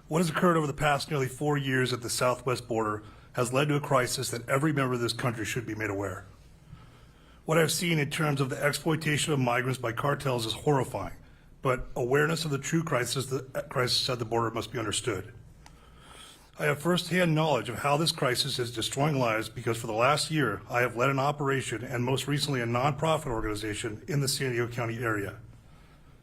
What has occurred over the past nearly 4 years at the southwest border has led to a crisis that every member of this country should be made aware. What I've seen in terms of the exploitation of migrants by cartels is horrifying, but awareness of the true crisis at the border must be understood. I have firsthand knowledge of how this crisis is destroying lives because for the last year, I have led an operation and most recently a nonprofit organization in the San Diego County area.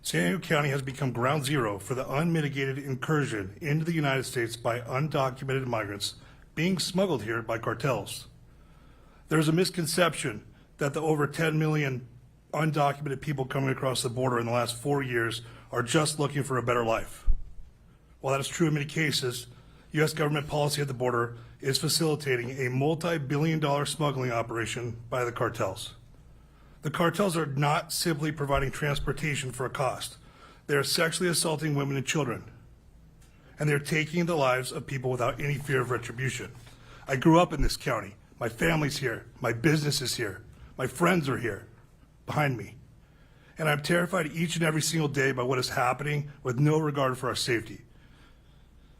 San Diego County has become ground zero for the unmitigated incursion into the United States by undocumented migrants being smuggled here by cartels. There's a misconception that the over 10 million undocumented people coming across the border in the last 4 years are just looking for a better life. While that is true in many cases, U.S. government policy at the border is facilitating a multi-billion-dollar smuggling operation by the cartels. The cartels are not simply providing transportation for a cost. They are sexually assaulting women and children, and they're taking the lives of people without any fear of retribution. I grew up in this county. My family's here. My business is here. My friends are here behind me. And I'm terrified each and every single day by what is happening with no regard for our safety.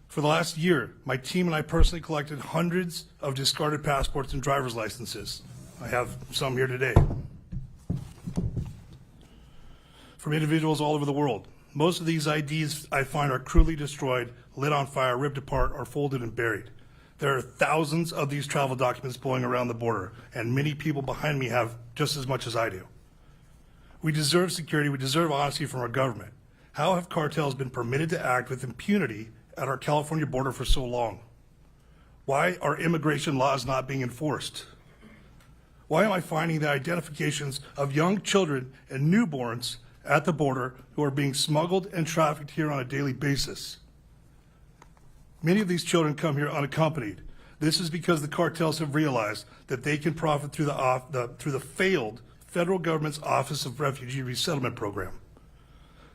For the last year, my team and I personally collected hundreds of discarded passports and driver's licenses. I have some here today. From individuals all over the world. Most of these IDs I find are crudely destroyed, lit on fire, ripped apart, or folded and buried. There are thousands of these travel documents blowing around the border, and many people behind me have just as much as I do. We deserve security, we deserve honesty from our government. How have cartels been permitted to act with impunity at our California border for so long? Why are immigration laws not being enforced? Why am I finding the identifications of young children and newborns at the border who are being smuggled and trafficked here on a daily basis? Many of these children come here unaccompanied. This is because the cartels have realized that they can profit through the failed federal government's Office of Refugee Resettlement Program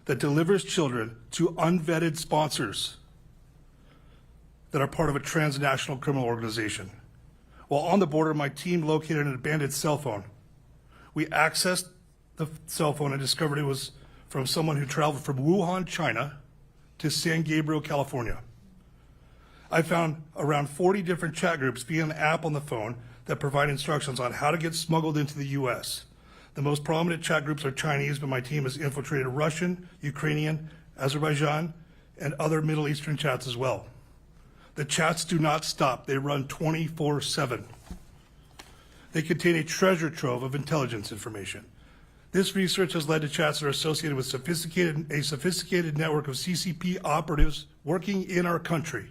that delivers children to unvetted sponsors that are part of a transnational criminal organization. While on the border, my team located an abandoned cell phone. We accessed the cell phone and discovered it was from someone who traveled from Wuhan, China to San Gabriel, California. I found around 40 different chat groups via an app on the phone that provide instructions on how to get smuggled into the U.S. The most prominent chat groups are Chinese, but my team has infiltrated Russian, Ukrainian, Azerbaijan, and other Middle Eastern chats as well. The chats do not stop. They run 24/7. They contain a treasure trove of intelligence information. This research has led to chats that are associated with a sophisticated network of CCP operatives working in our country.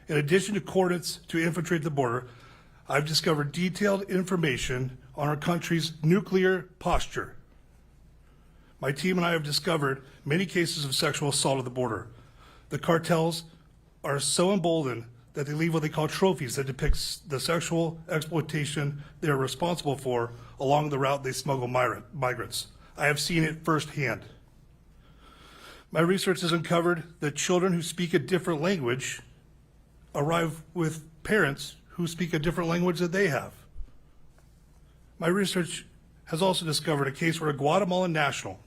In addition to coordinates to infiltrate the border, I've discovered detailed information on our country's nuclear posture. My team and I have discovered many cases of sexual assault at the border. The cartels are so emboldened that they leave what they call trophies that depicts the sexual exploitation they are responsible for along the route they smuggle migrants. I have seen it firsthand. My research has uncovered that children who speak a different language arrive with parents who speak a different language that they have. My research has also discovered a case where a Guatemalan national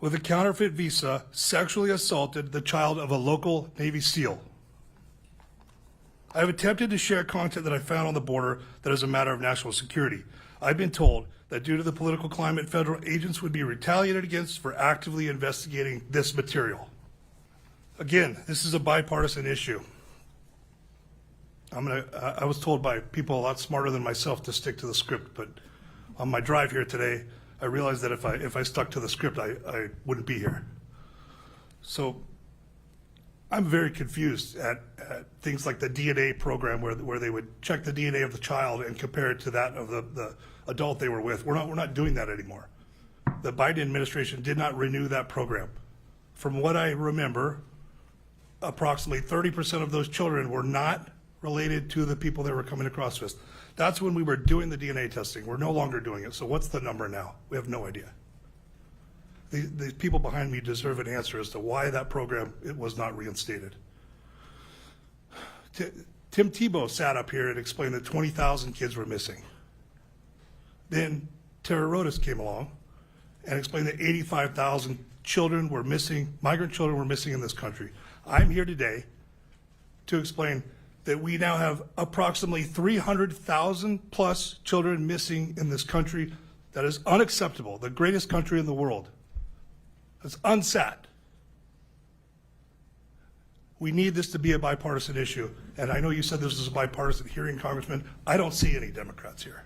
with a counterfeit visa sexually assaulted the child of a local Navy SEAL. I have attempted to share content that I found on the border that is a matter of national security. I've been told that due to the political climate, federal agents would be retaliated against for actively investigating this material. Again, this is a bipartisan issue. I was told by people a lot smarter than myself to stick to the script, but on my drive here today, I realized that if I stuck to the script, I wouldn't be here. So I'm very confused at things like the DNA program where they would check the DNA of the child and compare it to that of the adult they were with. We're not doing that anymore. The Biden administration did not renew that program. From what I remember, approximately 30% of those children were not related to the people that were coming across with. That's when we were doing the DNA testing. We're no longer doing it. So what's the number now? We have no idea. The people behind me deserve an answer as to why that program was not reinstated. Tim Tebow sat up here and explained that 20,000 kids were missing. Then Tara Rodas came along and explained that 85,000 children were missing, migrant children were missing in this country. I'm here today to explain that we now have approximately 300,000 plus children missing in this country. That is unacceptable, the greatest country in the world. That's unsat. We need this to be a bipartisan issue, and I know you said this was a bipartisan hearing, Congressman. I don't see any Democrats here.